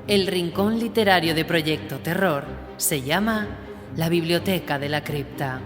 El rincón literario de Proyecto Terror se llama La Biblioteca de la Cripta.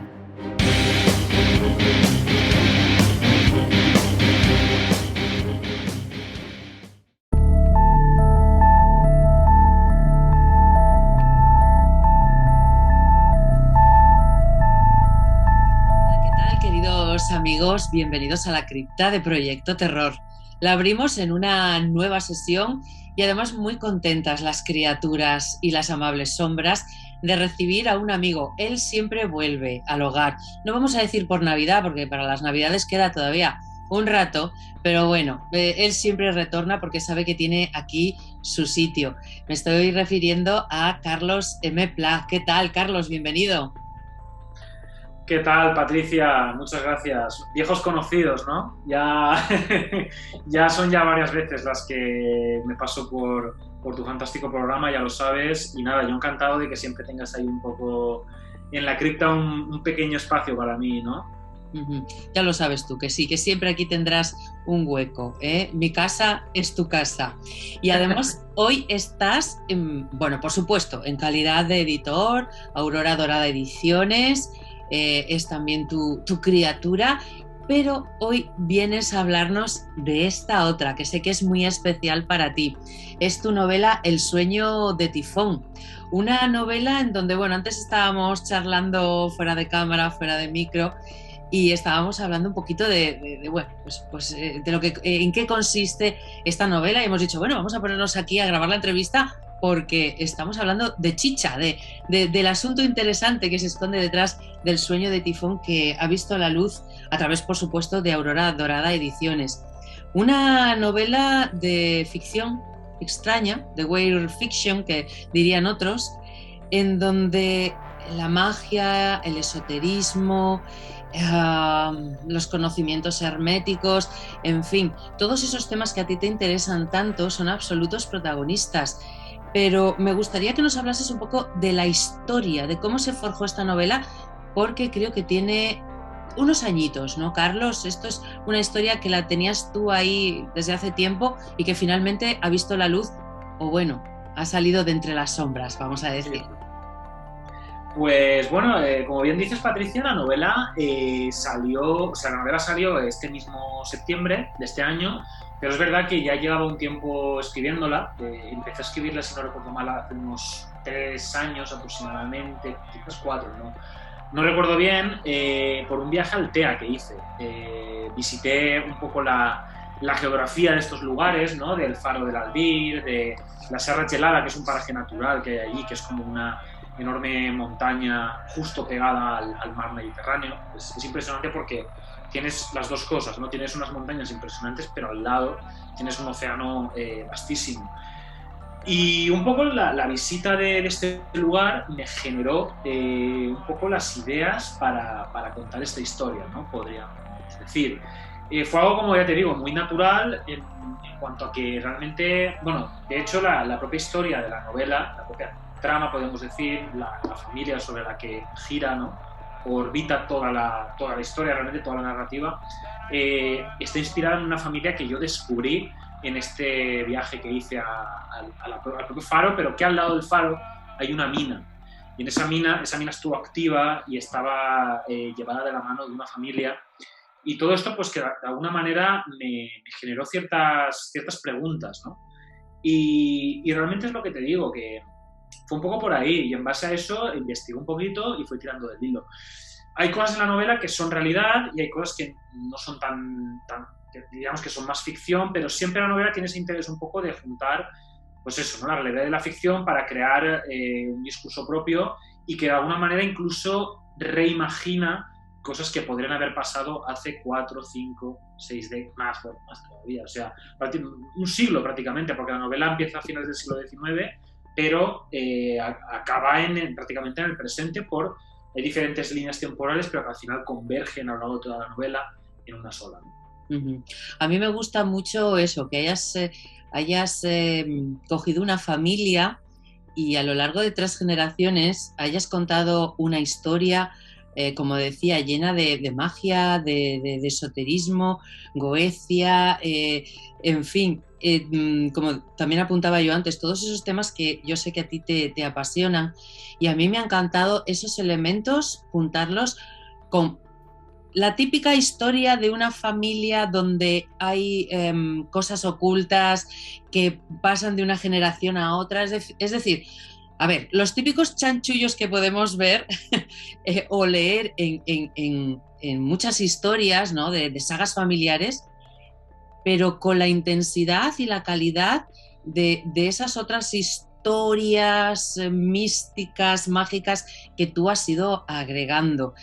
Amigos, bienvenidos a la cripta de Proyecto Terror. La abrimos en una nueva sesión y además muy contentas las criaturas y las amables sombras de recibir a un amigo. Él siempre vuelve al hogar. No vamos a decir por Navidad, porque para las Navidades queda todavía un rato, pero bueno, él siempre retorna porque sabe que tiene aquí su sitio. Me estoy refiriendo a Carlos M. Pla. ¿Qué tal, Carlos? Bienvenido. ¿Qué tal, Patricia? Muchas gracias. Viejos conocidos, ¿no? Ya son varias veces las que me paso por tu fantástico programa, ya lo sabes. Y nada, yo encantado de que siempre tengas ahí un poco en la cripta un pequeño espacio para mí, ¿no? Ya lo sabes tú, que sí, que siempre aquí tendrás un hueco, ¿eh? Mi casa es tu casa. Y además hoy estás, bueno, por supuesto, en calidad de editor, Aurora Dorada Ediciones. Es también tu criatura, pero hoy vienes a hablarnos de esta otra, que sé que es muy especial para ti. Es tu novela El sueño de Tifón, una novela en donde, bueno, antes estábamos charlando fuera de cámara, fuera de micro, y estábamos hablando un poquito bueno, de lo que, en qué consiste esta novela, y hemos dicho, bueno, vamos a ponernos aquí a grabar la entrevista porque estamos hablando de chicha, del asunto interesante que se esconde detrás del sueño de Tifón, que ha visto la luz a través, por supuesto, de Aurora Dorada Ediciones. Una novela de ficción extraña, de weird fiction, que dirían otros, en donde la magia, el esoterismo, los conocimientos herméticos, en fin, todos esos temas que a ti te interesan tanto son absolutos protagonistas. Pero me gustaría que nos hablases un poco de la historia, de cómo se forjó esta novela, porque creo que tiene unos añitos, ¿no, Carlos? Esto es una historia que la tenías tú ahí desde hace tiempo y que finalmente ha visto la luz, o bueno, ha salido de entre las sombras, vamos a decir. Pues bueno, como bien dices, Patricia, la novela salió este mismo septiembre de este año, pero es verdad que ya llevaba un tiempo escribiéndola. Empecé a escribirla, si no recuerdo mal, hace unos 3 años aproximadamente, quizás 4, no recuerdo bien, por un viaje al TEA que hice. Visité un poco la geografía de estos lugares, ¿no? Del Faro del Albir, de la Serra Gelada, que es un paraje natural que hay allí, que es como una enorme montaña justo pegada al mar Mediterráneo. Es impresionante porque tienes las dos cosas, ¿no? Tienes unas montañas impresionantes, pero al lado tienes un océano vastísimo. Y un poco la visita de este lugar me generó un poco las ideas para contar esta historia, ¿no? Podríamos decir. Fue algo, como ya te digo, muy natural en cuanto a que realmente, bueno, de hecho la propia historia de la novela, la propia trama, podemos decir, la familia sobre la que gira, ¿no? Orbita toda la historia, realmente toda la narrativa, está inspirada en una familia que yo descubrí en este viaje que hice al propio faro, pero que al lado del faro hay una mina. Y en esa mina estuvo activa y estaba llevada de la mano de una familia. Y todo esto, pues que de alguna manera me generó ciertas preguntas, ¿no? Y realmente es lo que te digo, que fue un poco por ahí, y en base a eso investigué un poquito y fui tirando del hilo. Hay cosas en la novela que son realidad y hay cosas que no son tan digamos que son más ficción, pero siempre la novela tiene ese interés un poco de juntar, pues eso, ¿no? La realidad de la ficción para crear un discurso propio y que de alguna manera incluso reimagina cosas que podrían haber pasado hace 4, 5, 6 décadas, más todavía, o sea, un siglo prácticamente, porque la novela empieza a finales del siglo XIX, pero acaba prácticamente en el presente. Hay diferentes líneas temporales, pero que al final convergen a lo largo de toda la novela en una sola, ¿no? A mí me gusta mucho eso, que hayas cogido una familia y a lo largo de 3 generaciones hayas contado una historia como decía, llena de magia, de esoterismo, Goecia, en fin, como también apuntaba yo antes, todos esos temas que yo sé que a ti te apasionan, y a mí me ha encantado esos elementos, juntarlos con la típica historia de una familia donde hay cosas ocultas que pasan de una generación a otra. Es decir, a ver, los típicos chanchullos que podemos ver o leer en muchas historias, ¿no? de sagas familiares, pero con la intensidad y la calidad de esas otras historias místicas, mágicas que tú has ido agregando.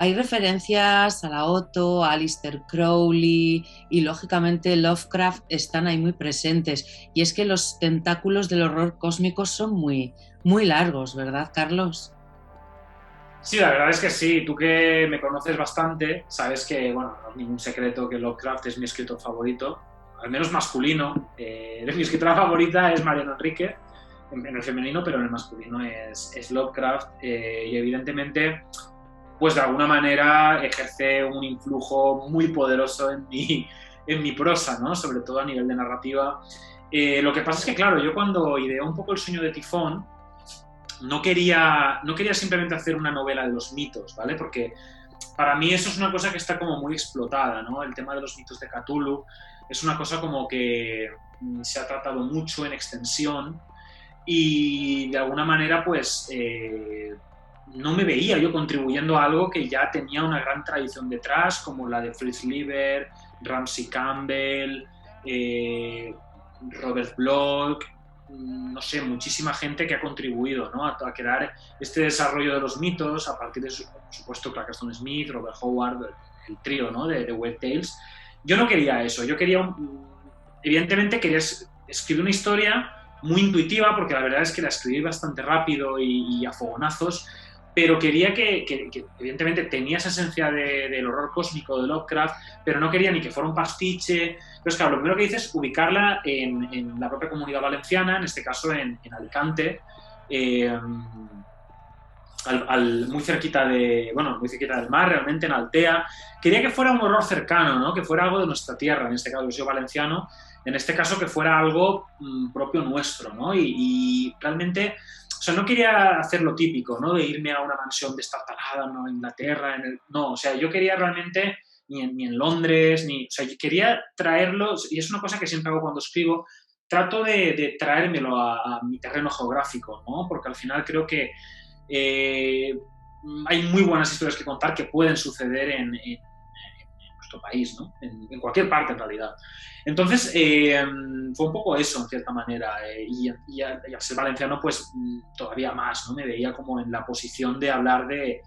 Hay referencias a la Otto, a Aleister Crowley y lógicamente Lovecraft están ahí muy presentes. Y es que los tentáculos del horror cósmico son muy, muy largos, ¿verdad, Carlos? Sí, la verdad es que sí. Tú que me conoces bastante, sabes que, bueno, no es ningún secreto que Lovecraft es mi escritor favorito, al menos masculino. Mi escritora favorita es Mariano Enrique, en el femenino, pero en el masculino es Lovecraft. Y evidentemente, pues de alguna manera ejerce un influjo muy poderoso en mi prosa, ¿no? Sobre todo a nivel de narrativa. Lo que pasa es que, claro, yo cuando ideé un poco El sueño de Tifón, no quería simplemente hacer una novela de los mitos, ¿vale? Porque para mí eso es una cosa que está como muy explotada, ¿no? El tema de los mitos de Cthulhu es una cosa como que se ha tratado mucho en extensión y de alguna manera pues no me veía yo contribuyendo a algo que ya tenía una gran tradición detrás, como la de Fritz Leiber, Ramsey Campbell, Robert Bloch, no sé, muchísima gente que ha contribuido, ¿no? a crear este desarrollo de los mitos a partir de, por supuesto, Clarkson Smith, Robert Howard, el trío, ¿no? de Weird Tales. Yo no quería eso, yo quería, evidentemente quería escribir una historia muy intuitiva, porque la verdad es que la escribí bastante rápido y a fogonazos, pero quería que evidentemente tenía esa esencia del horror cósmico de Lovecraft, pero no quería ni que fuera un pastiche. Entonces, claro, lo primero que hice es ubicarla en la propia Comunidad Valenciana, en este caso en Alicante, muy cerquita del mar, realmente en Altea. Quería que fuera un horror cercano, ¿no? Que fuera algo de nuestra tierra, en este caso yo soy valenciano, en este caso que fuera algo propio nuestro, ¿no? Y realmente, o sea, no quería hacer lo típico, ¿no? De irme a una mansión destartalada, ¿no? En Inglaterra, no, o sea, yo quería realmente ni en Londres, o sea, yo quería traerlo, y es una cosa que siempre hago cuando escribo, trato de traérmelo a mi terreno geográfico, ¿no? Porque al final creo que hay muy buenas historias que contar que pueden suceder en nuestro país, ¿no? En cualquier parte, en realidad. Entonces, fue un poco eso, en cierta manera. Y al ser valenciano, pues todavía más, ¿no? Me veía como en la posición de hablar de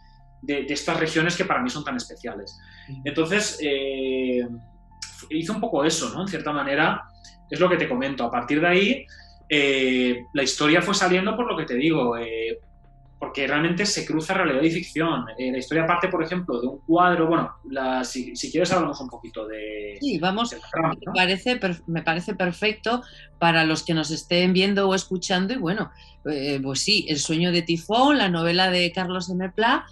estas regiones que para mí son tan especiales. Entonces, hice un poco eso, ¿no? En cierta manera, es lo que te comento. A partir de ahí, la historia fue saliendo por lo que te digo, porque realmente se cruza realidad y ficción. La historia parte, por ejemplo, de un cuadro. Bueno, si quieres hablamos un poquito Sí, vamos, de la trama, ¿no? me parece perfecto para los que nos estén viendo o escuchando. Y bueno, pues sí, El sueño de Tifón, la novela de Carlos M. Pla,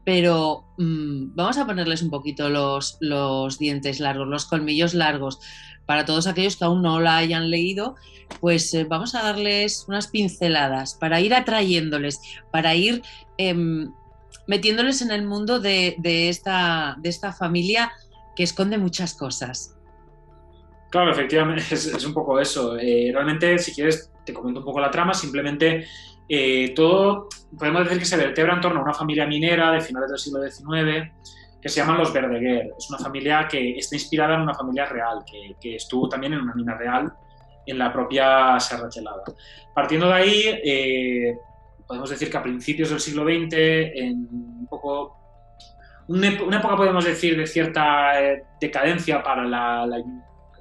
pero vamos a ponerles un poquito los dientes largos, los colmillos largos. Para todos aquellos que aún no la hayan leído, pues vamos a darles unas pinceladas para ir atrayéndoles, para ir metiéndoles en el mundo de esta familia que esconde muchas cosas. Claro, efectivamente, es un poco eso. Realmente, si quieres, te comento un poco la trama. Simplemente, todo podemos decir que se vertebra en torno a una familia minera de finales del siglo XIX que se llaman los Verdaguer. Es una familia que está inspirada en una familia real, que estuvo también en una mina real en la propia Serra Gelada. Partiendo de ahí, podemos decir que a principios del siglo XX, en un poco una época, podemos decir, de cierta decadencia para el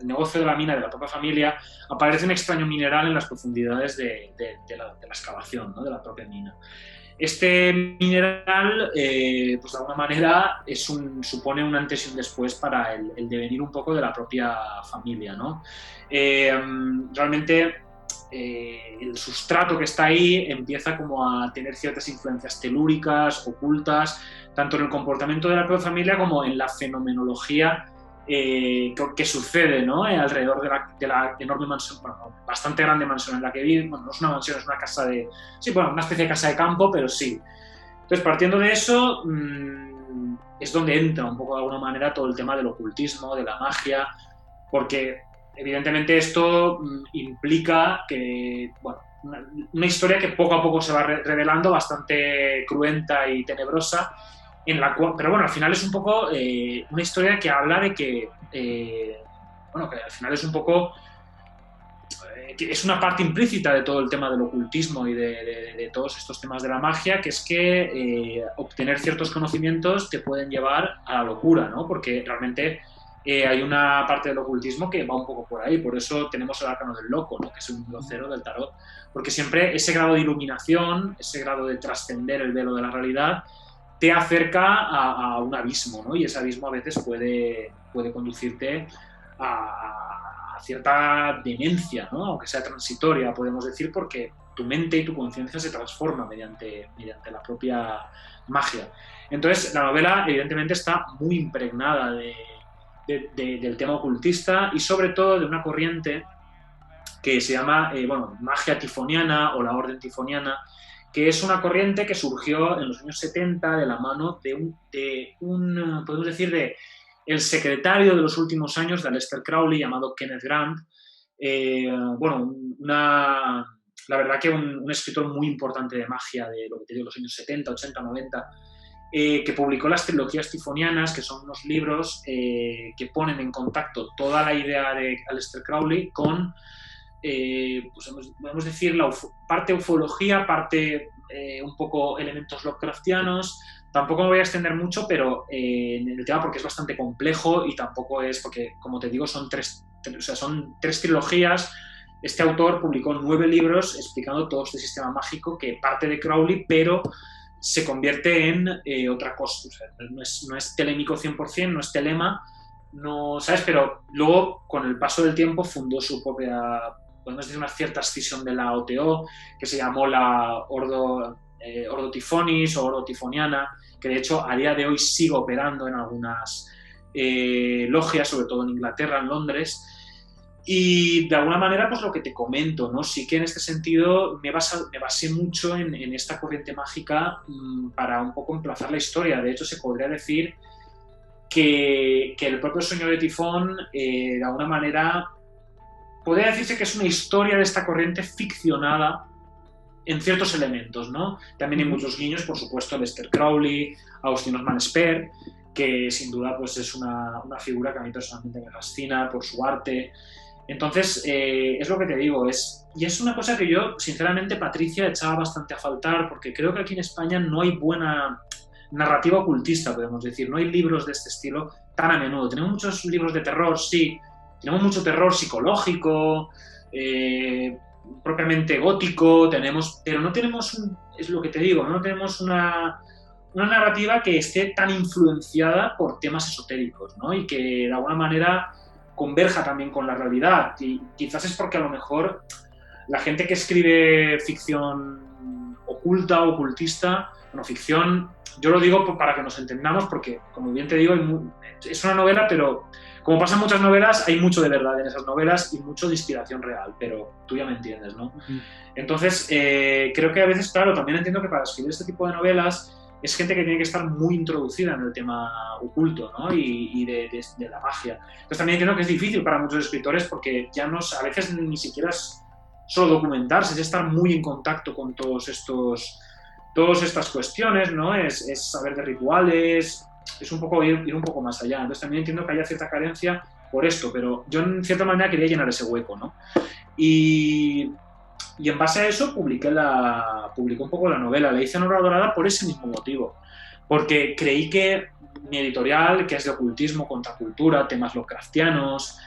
negocio de la mina de la propia familia, aparece un extraño mineral en las profundidades de la excavación, ¿no? De la propia mina. Este mineral, pues de alguna manera, supone un antes y un después para el devenir un poco de la propia familia, ¿no? Realmente el sustrato que está ahí empieza como a tener ciertas influencias telúricas, ocultas, tanto en el comportamiento de la propia familia como en la fenomenología que sucede, ¿no? Alrededor de la enorme mansión, bueno, bastante grande mansión en la que vive. Bueno, no es una mansión, es una casa de... Sí, bueno, una especie de casa de campo, pero sí. Entonces, partiendo de eso, es donde entra un poco de alguna manera todo el tema del ocultismo, de la magia, porque evidentemente esto implica que, bueno, una historia que poco a poco se va revelando, bastante cruenta y tenebrosa, en la cual, pero bueno, al final es un poco una historia que habla de que, bueno, que al final es un poco, que es una parte implícita de todo el tema del ocultismo y de todos estos temas de la magia, que es que obtener ciertos conocimientos te pueden llevar a la locura, ¿no? Porque realmente hay una parte del ocultismo que va un poco por ahí, por eso tenemos el arcano del loco, ¿no? Que es un número 0 del tarot, porque siempre ese grado de iluminación, ese grado de trascender el velo de la realidad, te acerca a un abismo, ¿no? Y ese abismo a veces puede conducirte a cierta demencia, ¿no? Aunque sea transitoria, podemos decir, porque tu mente y tu conciencia se transforma mediante la propia magia. Entonces, la novela evidentemente está muy impregnada del tema ocultista y sobre todo de una corriente que se llama bueno, magia tifoniana o la orden tifoniana, que es una corriente que surgió en los años 70 de la mano de un podemos decir, de el secretario de los últimos años de Aleister Crowley, llamado Kenneth Grant. Bueno, la verdad que un escritor muy importante de magia de lo que te digo, los años 70, 80, 90, que publicó las trilogías tifonianas, que son unos libros que ponen en contacto toda la idea de Aleister Crowley con, pues podemos decir, parte ufología, parte un poco elementos Lovecraftianos. Tampoco me voy a extender mucho, pero en el tema, porque es bastante complejo y tampoco es, porque como te digo, son tres trilogías. Este autor publicó 9 libros explicando todo este sistema mágico que parte de Crowley, pero se convierte en otra cosa. O sea, no es telémico 100%, no es telema, no, ¿sabes? Pero luego, con el paso del tiempo, fundó su propia, podemos decir, una cierta escisión de la OTO, que se llamó la Ordo Tifonis o Ordo Tifoniana, que de hecho a día de hoy sigue operando en algunas logias, sobre todo en Inglaterra, en Londres. Y de alguna manera, pues lo que te comento, ¿no? Sí que en este sentido me basé mucho en esta corriente mágica para un poco emplazar la historia. De hecho, se podría decir que el propio Sueño de Tifón, de alguna manera, podría decirse que es una historia de esta corriente ficcionada en ciertos elementos, ¿no? También hay muchos guiños, por supuesto, Aleister Crowley, Austin Osman Spare, que sin duda pues es una figura que a mí personalmente me fascina por su arte. Entonces, es lo que te digo, y es una cosa que yo, sinceramente, Patricia, echaba bastante a faltar, porque creo que aquí en España no hay buena narrativa ocultista, podemos decir, no hay libros de este estilo tan a menudo. Tenemos muchos libros de terror, sí, tenemos mucho terror psicológico, propiamente gótico, pero no tenemos, es lo que te digo, no tenemos una narrativa que esté tan influenciada por temas esotéricos, ¿no? Y que de alguna manera converja también con la realidad. Y quizás es porque a lo mejor la gente que escribe ficción oculta o ocultista, bueno, ficción, yo lo digo para que nos entendamos, porque como bien te digo, es una novela, pero como pasan muchas novelas, hay mucho de verdad en esas novelas y mucho de inspiración real, pero tú ya me entiendes, ¿no? Entonces, creo que a veces, claro, también entiendo que para escribir este tipo de novelas es gente que tiene que estar muy introducida en el tema oculto, ¿no? Y de la magia. Entonces también entiendo que es difícil para muchos escritores porque ya a veces ni siquiera es solo documentarse, es estar muy en contacto con todas estas cuestiones, ¿no? Es saber de rituales, es un poco ir un poco más allá. Entonces también entiendo que haya cierta carencia por esto, pero yo en cierta manera quería llenar ese hueco, ¿no? Y en base a eso publiqué un poco la novela. Le hice Honor Dorada por ese mismo motivo, porque creí que mi editorial, que es de ocultismo, contracultura, temas Lovecraftianos,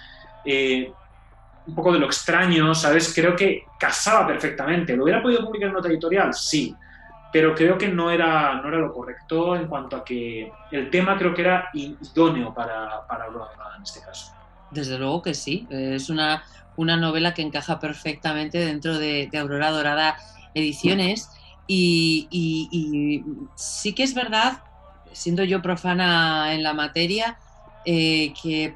un poco de lo extraño, ¿sabes? Creo que casaba perfectamente. ¿Lo hubiera podido publicar en otra editorial? Sí, pero creo que no era lo correcto en cuanto a que el tema creo que era idóneo para Honor Dorada en este caso. Desde luego que sí. Es una novela que encaja perfectamente dentro de Aurora Dorada Ediciones y sí que es verdad, siendo yo profana en la materia, que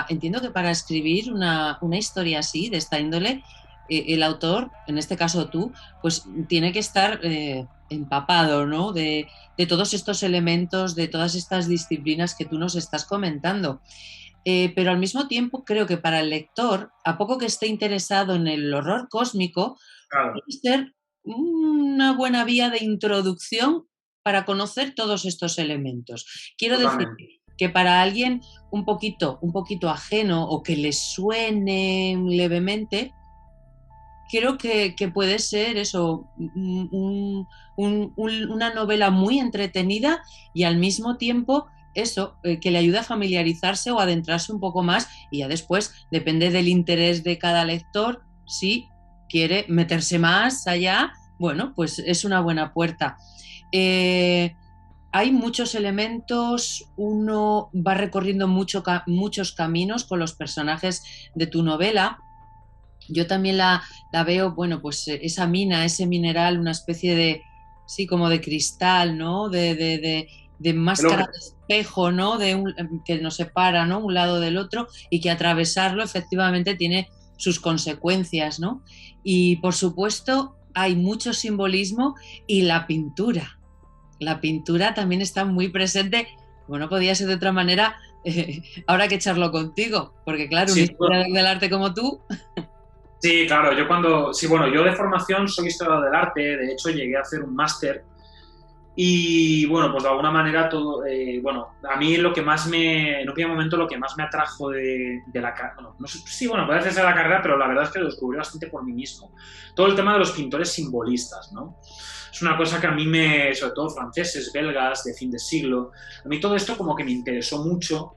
entiendo que para escribir una historia así, de esta índole, el autor, en este caso tú, pues tiene que estar empapado, ¿no? De todos estos elementos, de todas estas disciplinas que tú nos estás comentando. Pero al mismo tiempo creo que para el lector, a poco que esté interesado en el horror cósmico, Claro, puede ser una buena vía de introducción para conocer todos estos elementos. Quiero decir totalmente. que para alguien un poquito ajeno o que le suene levemente, creo que puede ser eso, una novela muy entretenida y al mismo tiempo eso, que le ayuda a familiarizarse o adentrarse un poco más y ya después depende del interés de cada lector, si quiere meterse más allá, bueno, pues es una buena puerta. Eh, Hay muchos elementos, uno va recorriendo muchos caminos con los personajes de tu novela. Yo también la veo, bueno, pues esa mina, ese mineral, una especie de, sí, como de cristal, ¿no? De Es lo máscara que, de espejo, ¿no? Que nos separa, ¿no? Un lado del otro y que atravesarlo efectivamente tiene sus consecuencias, ¿no? Y por supuesto hay mucho simbolismo y la pintura. La pintura también está muy presente, como no podía ser de otra manera, ahora que echarlo contigo, porque claro, un sí, historiador del arte como tú. sí, claro, sí, bueno, yo de formación soy historiador del arte, de hecho llegué a hacer un máster y bueno, pues de alguna manera todo, bueno, a mí lo que más en un primer momento lo que más me atrajo de la carrera, bueno, no sé, sí, bueno, puede hacerse la carrera, pero la verdad es que lo descubrí bastante por mí mismo. Todo el tema de los pintores simbolistas, ¿no? Es una cosa que a mí sobre todo franceses, belgas, de fin de siglo, a mí todo esto como que me interesó mucho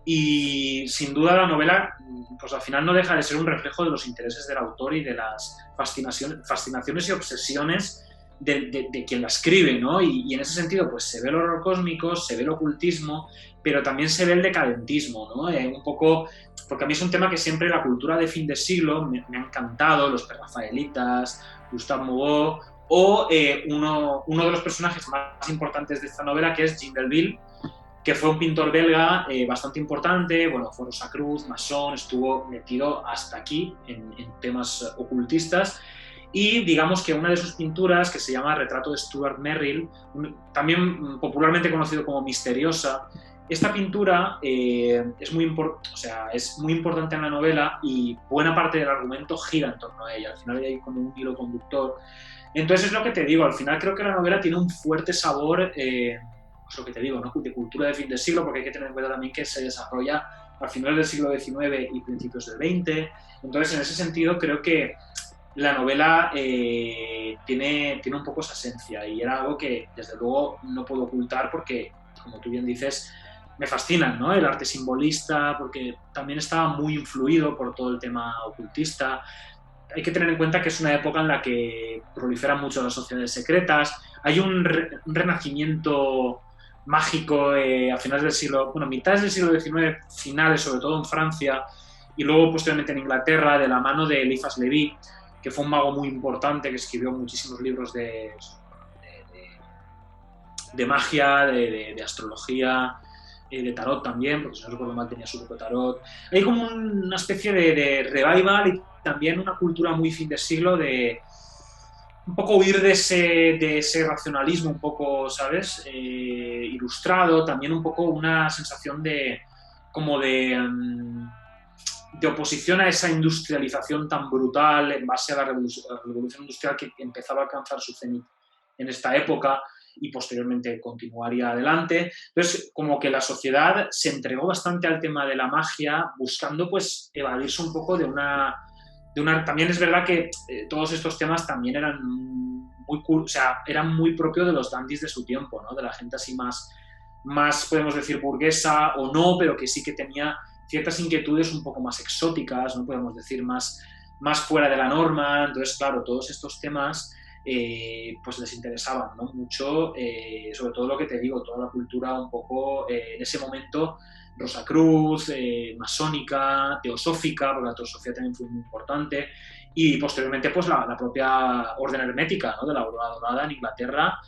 y sin duda la novela, pues al final no deja de ser un reflejo de los intereses del autor y de las fascinaciones y obsesiones de quien la escribe, ¿no? Y en ese sentido, pues se ve el horror cósmico, se ve el ocultismo, pero también se ve el decadentismo, ¿no? Un poco, porque a mí es un tema que siempre la cultura de fin de siglo me ha encantado, los prerrafaelitas, Gustave Moreau, o uno de los personajes más importantes de esta novela, que es Jean Delville, que fue un pintor belga bastante importante, bueno, fue Rosacruz, masón, estuvo metido hasta aquí en temas ocultistas, y digamos que una de sus pinturas, que se llama Retrato de Stuart Merrill, también popularmente conocido como Misteriosa, esta pintura o sea, es muy importante en la novela y buena parte del argumento gira en torno a ella. Al final hay como un hilo conductor. Entonces es lo que te digo, al final creo que la novela tiene un fuerte sabor, pues lo que te digo, ¿no? De cultura de fin de siglo, porque hay que tener en cuenta también que se desarrolla al final del siglo XIX y principios del XX. Entonces en ese sentido creo que la novela tiene un poco esa esencia y era algo que desde luego no puedo ocultar porque, como tú bien dices, me fascina, ¿no? El arte simbolista, porque también estaba muy influido por todo el tema ocultista. Hay que tener en cuenta que es una época en la que proliferan mucho las sociedades secretas, hay un renacimiento mágico a finales del siglo, bueno, mitades del siglo XIX, finales, sobre todo en Francia, y luego posteriormente en Inglaterra, de la mano de Eliphas Levi, que fue un mago muy importante, que escribió muchísimos libros de magia, de astrología, de tarot también, porque si no recuerdo mal tenía su propio tarot. Hay como una especie de revival y también una cultura muy fin de siglo de un poco huir de ese racionalismo un poco, ¿sabes? Ilustrado, también un poco una sensación de oposición a esa industrialización tan brutal en base a la revolución industrial que empezaba a alcanzar su cenit en esta época y posteriormente continuaría adelante. Entonces, como que la sociedad se entregó bastante al tema de la magia, buscando pues evadirse un poco de una... También es verdad que todos estos temas también eran muy cool, o sea, eran muy propios de los dandies de su tiempo, ¿no? De la gente así más, podemos decir, burguesa o no, pero que sí que tenía ciertas inquietudes un poco más exóticas, no podemos decir más fuera de la norma. Entonces, claro, todos estos temas pues les interesaban, ¿no? Mucho, sobre todo lo que te digo, toda la cultura un poco en ese momento Rosacruz, masónica, teosófica, porque la teosofía también fue muy importante, y posteriormente pues la propia orden hermética, ¿no? De la Aurora Dorada en Inglaterra,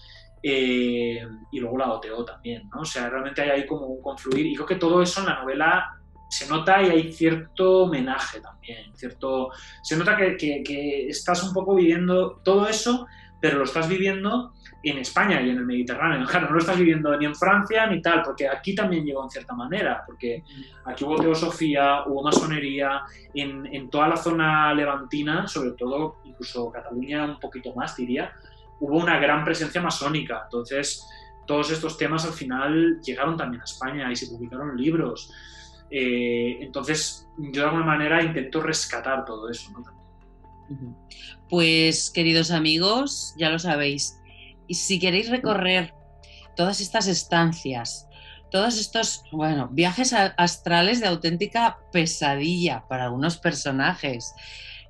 y luego la OTO también, ¿no? O sea, realmente hay ahí como un confluir, y creo que todo eso en la novela se nota y hay cierto homenaje también, se nota que estás un poco viviendo todo eso, pero lo estás viviendo en España y en el Mediterráneo. Claro, no lo estás viviendo ni en Francia ni tal, porque aquí también llegó en cierta manera, porque aquí hubo teosofía, hubo masonería, en toda la zona levantina, sobre todo, incluso Cataluña un poquito más, diría, hubo una gran presencia masónica. Entonces, todos estos temas al final llegaron también a España y se publicaron libros. Entonces, yo de alguna manera intento rescatar todo eso, ¿no? Pues, queridos amigos, ya lo sabéis. Y si queréis recorrer todas estas estancias, todos estos, bueno, viajes astrales de auténtica pesadilla para algunos personajes,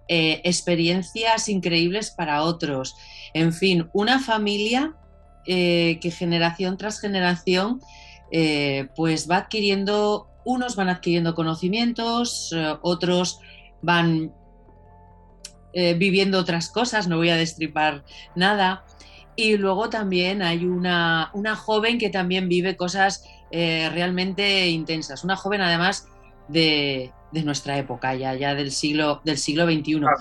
experiencias increíbles para otros, en fin, una familia que generación tras generación pues va adquiriendo, unos van adquiriendo conocimientos, otros van viviendo otras cosas, no voy a destripar nada. Y luego también hay una joven que también vive cosas realmente intensas, una joven además de nuestra época, ya del siglo XXI. Claro.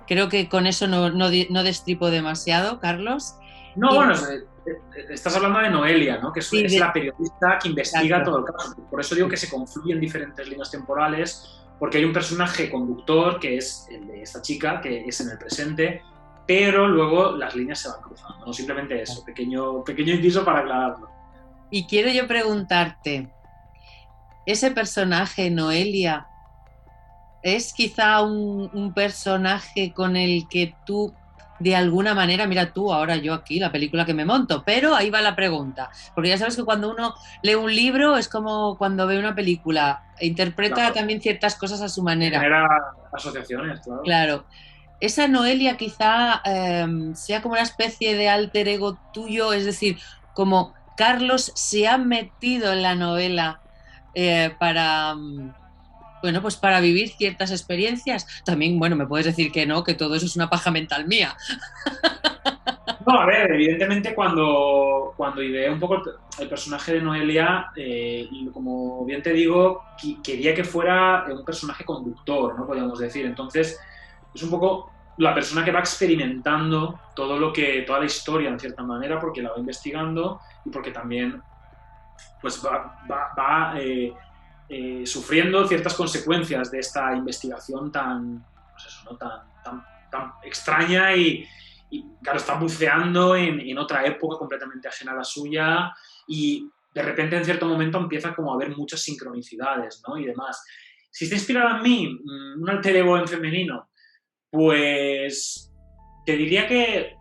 Creo que con eso no destripo demasiado, Carlos. No, Y, bueno, estás hablando de Noelia, ¿no? Que es, sí, es la periodista que investiga exacto. todo el caso. Por eso digo que se confluyen diferentes líneas temporales, porque hay un personaje conductor, que es el de esta chica, que es en el presente, pero luego las líneas se van cruzando, no simplemente eso, pequeño inciso para aclararlo. Y quiero yo preguntarte, ese personaje, Noelia, ¿es quizá un personaje con el que tú, de alguna manera, mira tú, ahora yo aquí, la película que me monto, pero ahí va la pregunta, porque ya sabes que cuando uno lee un libro es como cuando ve una película, interpreta Claro, también ciertas cosas a su manera. genera asociaciones, claro. Claro, esa Noelia quizá sea como una especie de alter ego tuyo, es decir, como Carlos se ha metido en la novela para, bueno, pues para vivir ciertas experiencias. También, bueno, me puedes decir que no, que todo eso es una paja mental mía. No, a ver, evidentemente cuando ideé un poco el personaje de Noelia, y como bien te digo, quería que fuera un personaje conductor, ¿no? Podríamos decir. Entonces, es un poco la persona que va experimentando toda la historia, en cierta manera, porque la va investigando y porque también pues va sufriendo ciertas consecuencias de esta investigación tan, pues eso, ¿no? tan extraña y claro, está buceando en otra época completamente ajena a la suya y de repente en cierto momento empieza como a haber muchas sincronicidades, ¿no? Y demás. Si está inspirada en mí, un alter ego en femenino, pues te diría que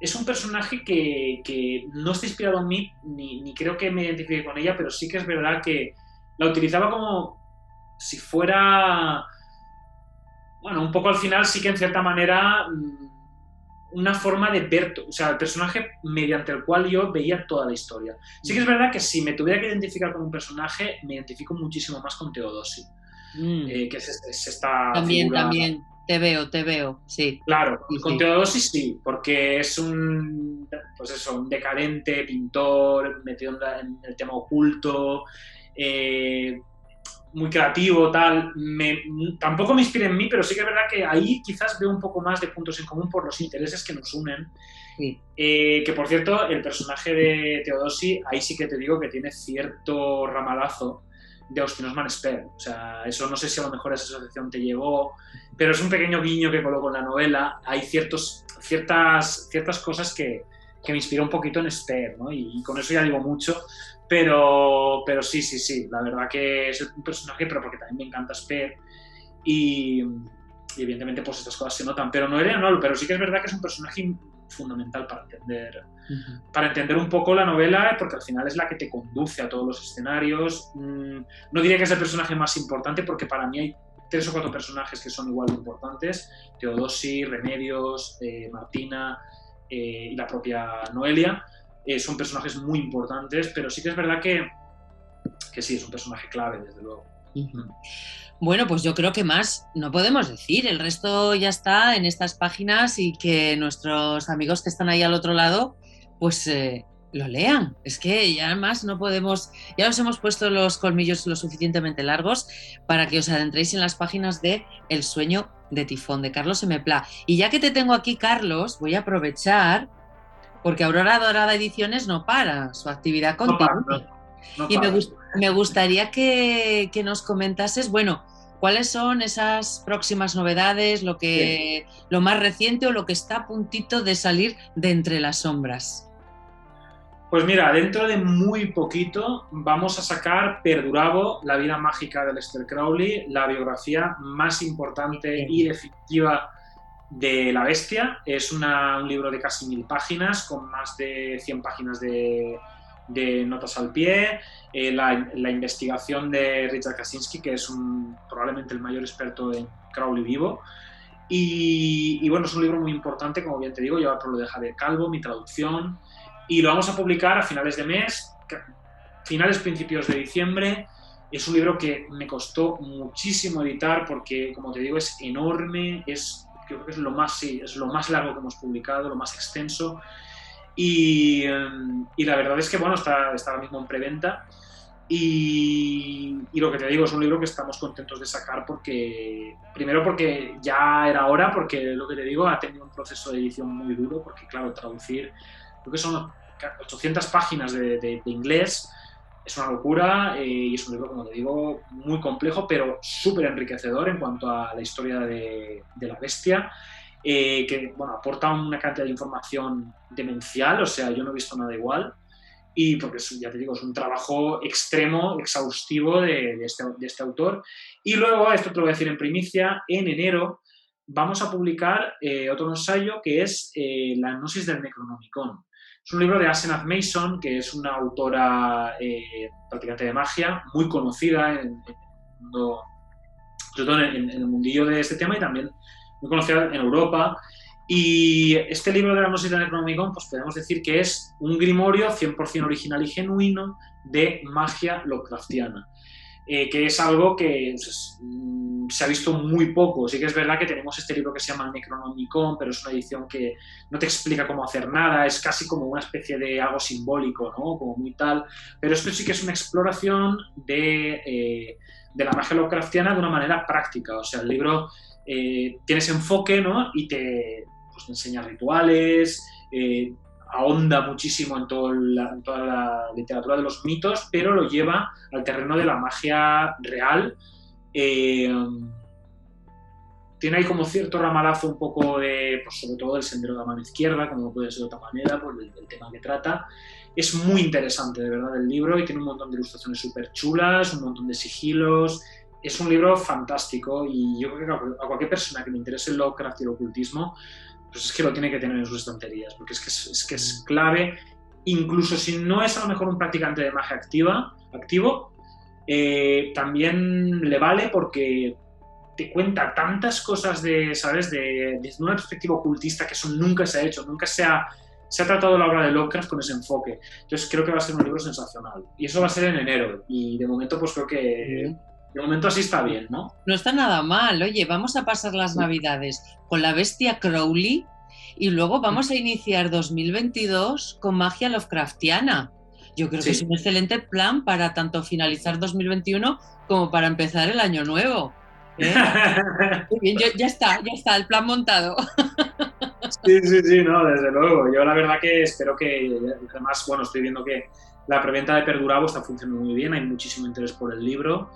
es un personaje que no está inspirado en mí, ni creo que me identifique con ella, pero sí que es verdad que la utilizaba como si fuera, bueno, un poco al final sí que en cierta manera una forma de ver, o sea, el personaje mediante el cual yo veía toda la historia. Sí que es verdad que si me tuviera que identificar con un personaje, me identifico muchísimo más con Teodosi, que es esta También, figura... también, te veo, sí. Claro, Sí, con sí. Teodosi sí, porque es pues eso, un decadente pintor metido en el tema oculto, muy creativo, tal. Tampoco me inspira en mí, pero sí que es verdad que ahí quizás veo un poco más de puntos en común por los intereses que nos unen. Sí. Que por cierto, el personaje de Teodosi, ahí sí que te digo que tiene cierto ramalazo de Austin Osman Spare. O sea, eso no sé si a lo mejor esa asociación te llegó, pero es un pequeño guiño que coloco en la novela. Hay ciertas cosas que me inspiró un poquito en Spare, ¿no? Y con eso ya digo mucho, pero sí, la verdad que es un personaje, pero porque también me encanta Spare y evidentemente pues estas cosas se notan, pero Noelia no, pero sí que es verdad que es un personaje fundamental para entender un poco la novela, porque al final es la que te conduce a todos los escenarios. No diría que es el personaje más importante, porque para mí hay 3 o 4 personajes que son igual de importantes: Teodosi, Remedios, Martina, y la propia Noelia son personajes muy importantes, pero sí que es verdad que sí, es un personaje clave, desde luego. Bueno, pues yo creo que más no podemos decir. El resto ya está en estas páginas y que nuestros amigos que están ahí al otro lado, pues lo lean. Es que ya más no podemos, ya os hemos puesto los colmillos lo suficientemente largos para que os adentréis en las páginas de El sueño de Tifón, de Carlos M. Pla. Y ya que te tengo aquí, Carlos, voy a aprovechar, porque Aurora Dorada Ediciones no para, su actividad continúa. No y me gustaría que nos comentases, bueno, cuáles son esas próximas novedades, lo más reciente o lo que está a puntito de salir de Entre las Sombras. Pues mira, dentro de muy poquito vamos a sacar Perdurabo, la vida mágica de Aleister Crowley, la biografía más importante y definitiva de la bestia. Es un libro de casi 1000 páginas, con más de 100 páginas de notas al pie, la investigación de Richard Kaczynski, que es probablemente el mayor experto en Crowley vivo. Y bueno, es un libro muy importante, como bien te digo, lleva por lo de Javier Calvo, mi traducción, y lo vamos a publicar a finales de mes, principios de diciembre. Es un libro que me costó muchísimo editar porque, como te digo, es enorme, creo que es lo más largo que hemos publicado, lo más extenso. Y la verdad es que, bueno, está ahora mismo en preventa. Y lo que te digo, es un libro que estamos contentos de sacar primero porque ya era hora, porque lo que te digo ha tenido un proceso de edición muy duro, porque claro, traducir, creo que son 800 páginas de inglés, es una locura, y es un libro, como te digo, muy complejo, pero súper enriquecedor en cuanto a la historia de la bestia, que bueno, aporta una cantidad de información demencial, o sea, yo no he visto nada igual. Y porque, ya te digo, es un trabajo extremo, exhaustivo de este autor. Y luego, esto te lo voy a decir en primicia, en enero vamos a publicar otro ensayo que es La gnosis del Necronomicon. Es un libro de Asenath Mason, que es una autora practicante de magia, muy conocida en el mundo, sobre todo en el mundillo de este tema, y también muy conocida en Europa. Y este libro de la gnosis del Necronomicon, pues podemos decir que es un grimorio 100% original y genuino de magia Lovecraftiana, que es algo que se ha visto muy poco. Sí que es verdad que tenemos este libro que se llama Necronomicon, pero es una edición que no te explica cómo hacer nada, es casi como una especie de algo simbólico, ¿no? Como muy tal. Pero esto sí que es una exploración de la magia Lovecraftiana de una manera práctica. O sea, el libro tiene ese enfoque, ¿no? Y te enseña rituales, ahonda muchísimo en toda la literatura de los mitos, pero lo lleva al terreno de la magia real. Tiene ahí como cierto ramalazo un poco sobre todo del Sendero de la Mano Izquierda, como no puede ser de otra manera, por el tema que trata. Es muy interesante, de verdad, el libro, y tiene un montón de ilustraciones súper chulas, un montón de sigilos. Es un libro fantástico, y yo creo que a cualquier persona que le interese el Lovecraft y el ocultismo, pues es que lo tiene que tener en sus estanterías, porque es que es clave, incluso si no es a lo mejor un practicante de magia activo, también le vale porque te cuenta tantas cosas ¿sabes? Desde una perspectiva ocultista, que eso nunca se ha hecho, nunca se ha tratado la obra de Lovecraft con ese enfoque. Entonces creo que va a ser un libro sensacional. Y eso va a ser en enero, y de momento pues creo que de momento así está bien, ¿no? No está nada mal. Oye, vamos a pasar las Navidades con la bestia Crowley y luego vamos a iniciar 2022 con magia Lovecraftiana. Yo creo que es un excelente plan para tanto finalizar 2021 como para empezar el año nuevo. Muy bien, ya está el plan montado. Sí, no, desde luego. Yo la verdad que espero que, además, bueno, estoy viendo que la preventa de Perdurabo está funcionando muy bien, hay muchísimo interés por el libro,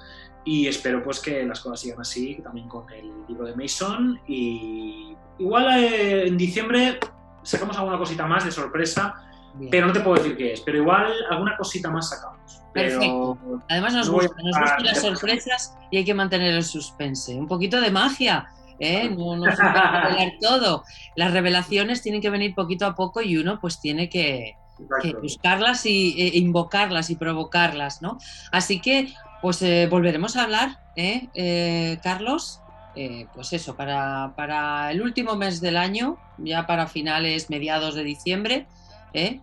y espero pues que las cosas sigan así también con el libro de Mason. Y igual en diciembre sacamos alguna cosita más de sorpresa. Bien. Pero no te puedo decir qué es, pero igual alguna cosita más sacamos. Perfecto. Además nos gustan las sorpresas y hay que mantener el suspense. Un poquito de magia, no se puede revelar todo. Las revelaciones tienen que venir poquito a poco y uno pues tiene que buscarlas e invocarlas y provocarlas, ¿no? Así que pues volveremos a hablar, Carlos, pues eso, para el último mes del año, ya para finales, mediados de diciembre.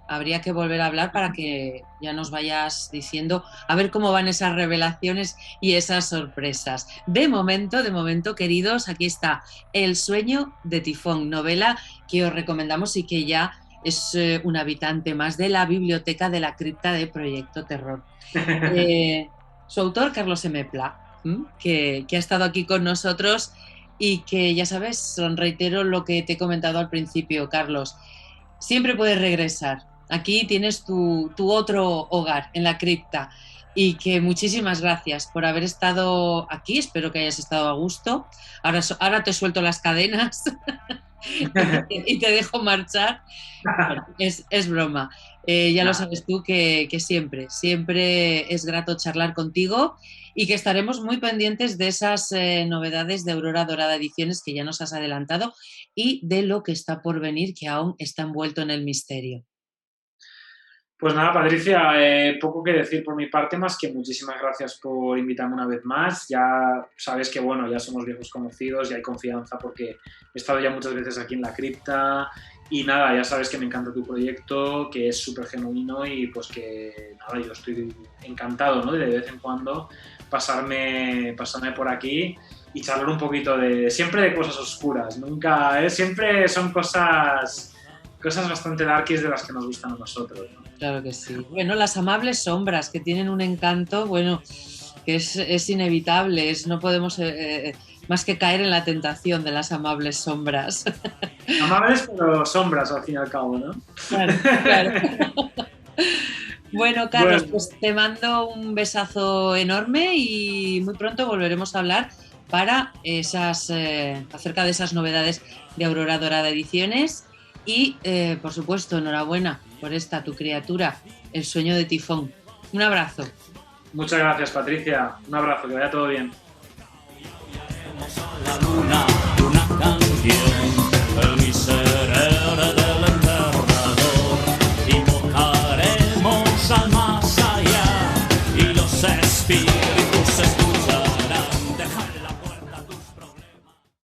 Habría que volver a hablar para que ya nos vayas diciendo a ver cómo van esas revelaciones y esas sorpresas. De momento, queridos, aquí está El sueño de Tifón, novela que os recomendamos y que ya es un habitante más de la biblioteca de la cripta de Proyecto Terror. Su autor, Carlos M. Pla, que ha estado aquí con nosotros y que, ya sabes, reitero lo que te he comentado al principio, Carlos, siempre puedes regresar. Aquí tienes tu otro hogar en la cripta y que muchísimas gracias por haber estado aquí. Espero que hayas estado a gusto. Ahora te suelto las cadenas y te dejo marchar. Bueno, es broma. Ya lo sabes tú que siempre es grato charlar contigo y que estaremos muy pendientes de esas novedades de Aurora Dorada Ediciones que ya nos has adelantado y de lo que está por venir, que aún está envuelto en el misterio. Pues nada, Patricia, poco que decir por mi parte, más que muchísimas gracias por invitarme una vez más. Ya sabes que, bueno, ya somos viejos conocidos y hay confianza porque he estado ya muchas veces aquí en la cripta y nada, ya sabes que me encanta tu proyecto, que es súper genuino y pues que nada, yo estoy encantado, ¿no? De vez en cuando pasarme por aquí y charlar un poquito siempre de cosas oscuras, nunca, siempre son cosas bastante darkies de las que nos gustan a nosotros, ¿no? Claro que sí. Bueno, las amables sombras que tienen un encanto, bueno, que es inevitable, no podemos más que caer en la tentación de las amables sombras. Amables pero sombras al fin y al cabo, ¿no? Claro. Bueno, Carlos, pues te mando un besazo enorme y muy pronto volveremos a hablar para acerca de esas novedades de Aurora Dorada Ediciones y, por supuesto, enhorabuena por tu criatura, El sueño de Tifón. Un abrazo. Muchas gracias, Patricia. Un abrazo, que vaya todo bien. La luna.